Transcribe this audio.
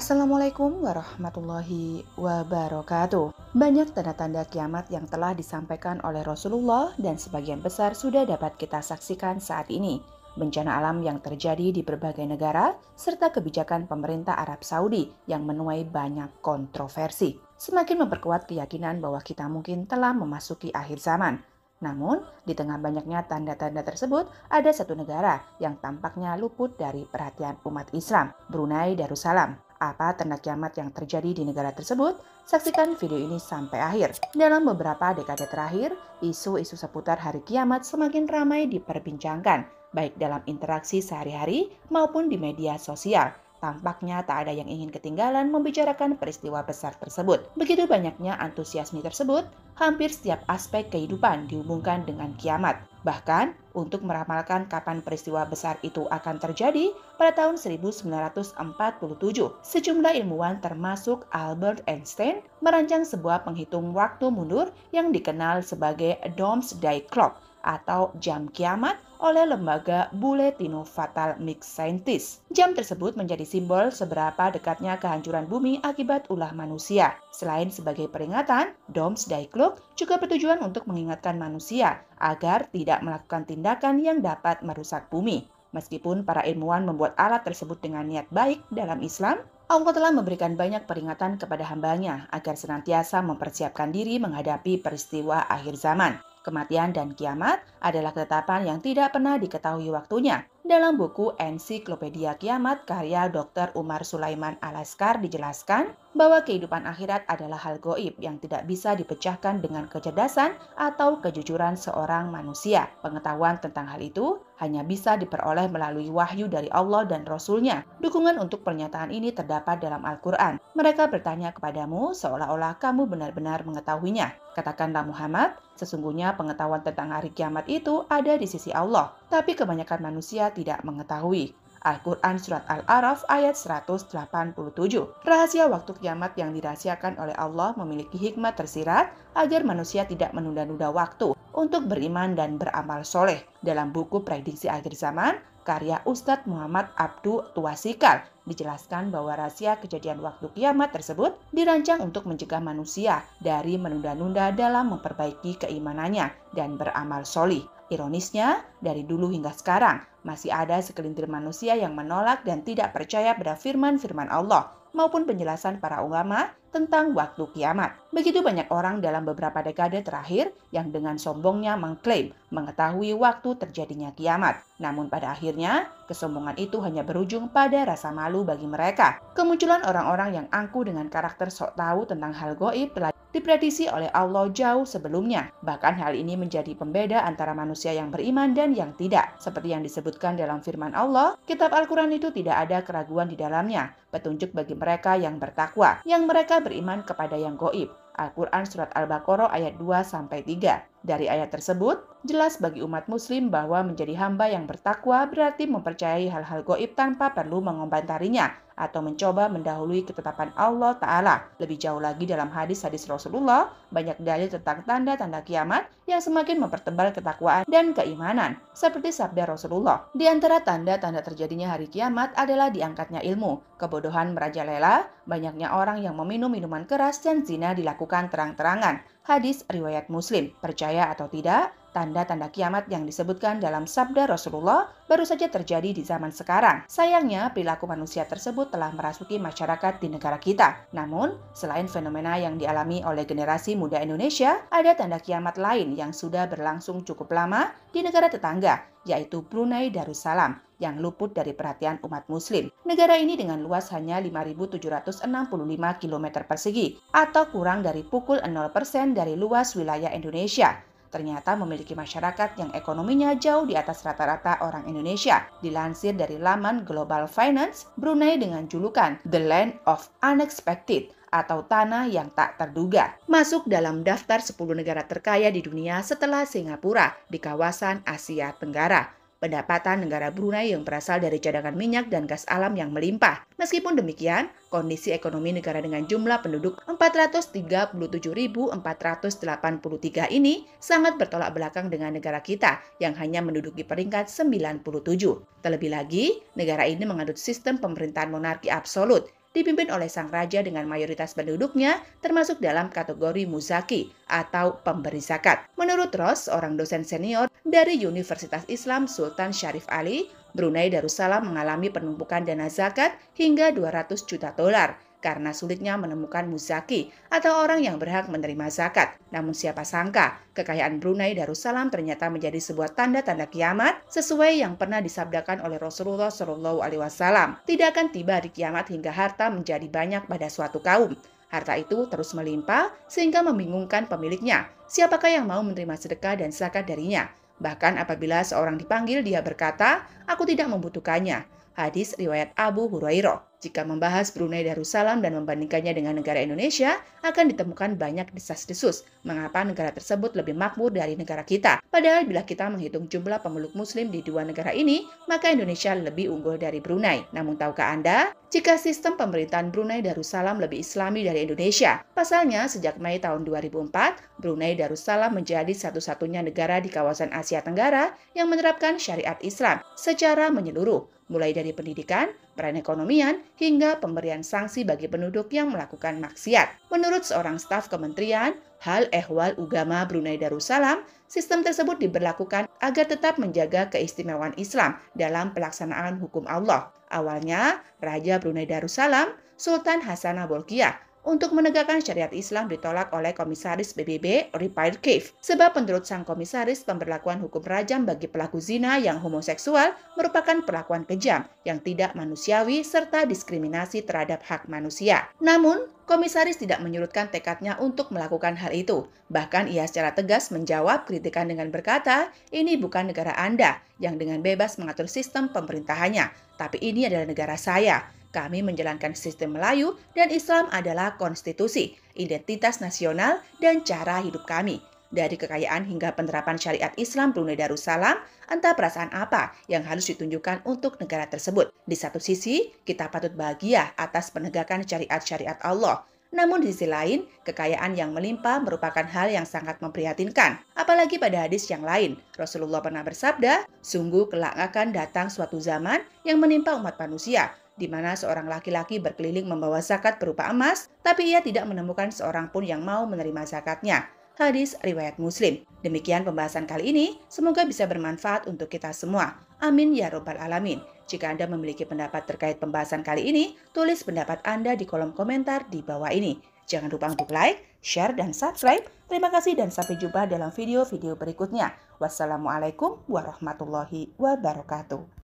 Assalamualaikum warahmatullahi wabarakatuh. Banyak tanda-tanda kiamat yang telah disampaikan oleh Rasulullah dan sebagian besar sudah dapat kita saksikan saat ini. Bencana alam yang terjadi di berbagai negara, serta kebijakan pemerintah Arab Saudi yang menuai banyak kontroversi. Semakin memperkuat keyakinan bahwa kita mungkin telah memasuki akhir zaman. Namun, di tengah banyaknya tanda-tanda tersebut, ada satu negara yang tampaknya luput dari perhatian umat Islam, Brunei Darussalam. Apa tanda kiamat yang terjadi di negara tersebut? Saksikan video ini sampai akhir. Dalam beberapa dekade terakhir, isu-isu seputar hari kiamat semakin ramai diperbincangkan, baik dalam interaksi sehari-hari maupun di media sosial. Tampaknya tak ada yang ingin ketinggalan membicarakan peristiwa besar tersebut. Begitu banyaknya antusiasme tersebut, hampir setiap aspek kehidupan dihubungkan dengan kiamat. Bahkan, untuk meramalkan kapan peristiwa besar itu akan terjadi, pada tahun 1947, sejumlah ilmuwan termasuk Albert Einstein merancang sebuah penghitung waktu mundur yang dikenal sebagai Doomsday Clock atau jam kiamat oleh lembaga Bulletin of Fatal Mix Scientists. Jam tersebut menjadi simbol seberapa dekatnya kehancuran bumi akibat ulah manusia. Selain sebagai peringatan, Doomsday Clock juga bertujuan untuk mengingatkan manusia agar tidak melakukan tindakan yang dapat merusak bumi. Meskipun para ilmuwan membuat alat tersebut dengan niat baik dalam Islam, Allah telah memberikan banyak peringatan kepada hambanya agar senantiasa mempersiapkan diri menghadapi peristiwa akhir zaman. Kematian dan kiamat adalah ketetapan yang tidak pernah diketahui waktunya. Dalam buku Ensiklopedia Kiamat karya Dr. Umar Sulaiman Al-Askar dijelaskan bahwa kehidupan akhirat adalah hal gaib yang tidak bisa dipecahkan dengan kecerdasan atau kejujuran seorang manusia. Pengetahuan tentang hal itu hanya bisa diperoleh melalui wahyu dari Allah dan Rasul-Nya. Dukungan untuk pernyataan ini terdapat dalam Al-Quran. Mereka bertanya kepadamu seolah-olah kamu benar-benar mengetahuinya. Katakanlah Muhammad, sesungguhnya pengetahuan tentang hari kiamat itu ada di sisi Allah, tapi kebanyakan manusia tidak mengetahui. Al-Quran Surat Al-A'raf ayat 187. Rahasia waktu kiamat yang dirahasiakan oleh Allah memiliki hikmah tersirat agar manusia tidak menunda-nunda waktu untuk beriman dan beramal soleh. Dalam buku Prediksi Akhir Zaman, karya Ustadz Muhammad Abdu Tuasikal, dijelaskan bahwa rahasia kejadian waktu kiamat tersebut dirancang untuk mencegah manusia dari menunda-nunda dalam memperbaiki keimanannya dan beramal solih. Ironisnya, dari dulu hingga sekarang, masih ada segelintir manusia yang menolak dan tidak percaya pada firman-firman Allah maupun penjelasan para ulama tentang waktu kiamat. Begitu banyak orang dalam beberapa dekade terakhir yang dengan sombongnya mengklaim mengetahui waktu terjadinya kiamat. Namun pada akhirnya, kesombongan itu hanya berujung pada rasa malu bagi mereka. Kemunculan orang-orang yang angkuh dengan karakter sok tahu tentang hal gaib telah diprediksi oleh Allah jauh sebelumnya. Bahkan hal ini menjadi pembeda antara manusia yang beriman dan yang tidak. Seperti yang disebutkan dalam firman Allah, kitab Al-Quran itu tidak ada keraguan di dalamnya, petunjuk bagi mereka yang bertakwa, yang mereka beriman kepada yang gaib. Al-Quran Surat Al-Baqarah ayat 2-3. Dari ayat tersebut, jelas bagi umat muslim bahwa menjadi hamba yang bertakwa berarti mempercayai hal-hal gaib tanpa perlu mengomentarinya atau mencoba mendahului ketetapan Allah Ta'ala. Lebih jauh lagi dalam hadis-hadis Rasulullah, banyak dalil tentang tanda-tanda kiamat yang semakin mempertebal ketakwaan dan keimanan. Seperti sabda Rasulullah, di antara tanda-tanda terjadinya hari kiamat adalah diangkatnya ilmu, kebodohan merajalela, banyaknya orang yang meminum minuman keras dan zina dilakukan terang-terangan. Hadis riwayat Muslim. Percaya atau tidak, tanda-tanda kiamat yang disebutkan dalam sabda Rasulullah baru saja terjadi di zaman sekarang. Sayangnya, perilaku manusia tersebut telah merasuki masyarakat di negara kita. Namun, selain fenomena yang dialami oleh generasi muda Indonesia, ada tanda kiamat lain yang sudah berlangsung cukup lama di negara tetangga, yaitu Brunei Darussalam, yang luput dari perhatian umat muslim. Negara ini dengan luas hanya 5.765 km persegi, atau kurang dari pukul 0% dari luas wilayah Indonesia. Ternyata memiliki masyarakat yang ekonominya jauh di atas rata-rata orang Indonesia. Dilansir dari laman Global Finance, Brunei dengan julukan The Land of Unexpected atau tanah yang tak terduga, masuk dalam daftar 10 negara terkaya di dunia setelah Singapura di kawasan Asia Tenggara. Pendapatan negara Brunei yang berasal dari cadangan minyak dan gas alam yang melimpah. Meskipun demikian, kondisi ekonomi negara dengan jumlah penduduk 437.483 ini sangat bertolak belakang dengan negara kita yang hanya menduduki peringkat 97. Terlebih lagi, negara ini menganut sistem pemerintahan monarki absolut dipimpin oleh sang raja dengan mayoritas penduduknya termasuk dalam kategori muzaki atau pemberi zakat. Menurut Ross, seorang dosen senior dari Universitas Islam Sultan Syarif Ali, Brunei Darussalam mengalami penumpukan dana zakat hingga 200 juta dolar karena sulitnya menemukan muzaki atau orang yang berhak menerima zakat. Namun siapa sangka, kekayaan Brunei Darussalam ternyata menjadi sebuah tanda-tanda kiamat sesuai yang pernah disabdakan oleh Rasulullah Shallallahu Alaihi Wasallam. Tidak akan tiba di kiamat hingga harta menjadi banyak pada suatu kaum. Harta itu terus melimpah sehingga membingungkan pemiliknya. Siapakah yang mau menerima sedekah dan zakat darinya? Bahkan apabila seorang dipanggil, dia berkata, "Aku tidak membutuhkannya." Hadis riwayat Abu Hurairah. Jika membahas Brunei Darussalam dan membandingkannya dengan negara Indonesia, akan ditemukan banyak desas-desus mengapa negara tersebut lebih makmur dari negara kita. Padahal bila kita menghitung jumlah pemeluk muslim di dua negara ini, maka Indonesia lebih unggul dari Brunei. Namun tahukah Anda, jika sistem pemerintahan Brunei Darussalam lebih islami dari Indonesia? Pasalnya, sejak Mei tahun 2004, Brunei Darussalam menjadi satu-satunya negara di kawasan Asia Tenggara yang menerapkan syariat Islam secara menyeluruh, mulai dari pendidikan, perekonomian, hingga pemberian sanksi bagi penduduk yang melakukan maksiat. Menurut seorang staf Kementerian Hal Ehwal Ugama Brunei Darussalam, sistem tersebut diberlakukan agar tetap menjaga keistimewaan Islam dalam pelaksanaan hukum Allah. Awalnya, Raja Brunei Darussalam, Sultan Hassanah Bolkiah, untuk menegakkan syariat Islam ditolak oleh Komisaris PBB Repair Cave. Sebab menurut sang komisaris, pemberlakuan hukum rajam bagi pelaku zina yang homoseksual merupakan perlakuan kejam yang tidak manusiawi serta diskriminasi terhadap hak manusia. Namun, komisaris tidak menyurutkan tekadnya untuk melakukan hal itu. Bahkan ia secara tegas menjawab kritikan dengan berkata, "Ini bukan negara Anda yang dengan bebas mengatur sistem pemerintahannya, tapi ini adalah negara saya. Kami menjalankan sistem Melayu dan Islam adalah konstitusi, identitas nasional, dan cara hidup kami. Dari kekayaan hingga penerapan syariat Islam Brunei Darussalam, entah perasaan apa yang harus ditunjukkan untuk negara tersebut. Di satu sisi, kita patut bahagia atas penegakan syariat-syariat Allah. Namun di sisi lain, kekayaan yang melimpah merupakan hal yang sangat memprihatinkan. Apalagi pada hadis yang lain, Rasulullah pernah bersabda, "Sungguh kelak akan datang suatu zaman yang menimpa umat manusia, di mana seorang laki-laki berkeliling membawa zakat berupa emas, tapi ia tidak menemukan seorang pun yang mau menerima zakatnya." Hadis riwayat Muslim. Demikian pembahasan kali ini, semoga bisa bermanfaat untuk kita semua. Amin ya robbal alamin. Jika Anda memiliki pendapat terkait pembahasan kali ini, tulis pendapat Anda di kolom komentar di bawah ini. Jangan lupa untuk like, share, dan subscribe. Terima kasih dan sampai jumpa dalam video-video berikutnya. Wassalamualaikum warahmatullahi wabarakatuh.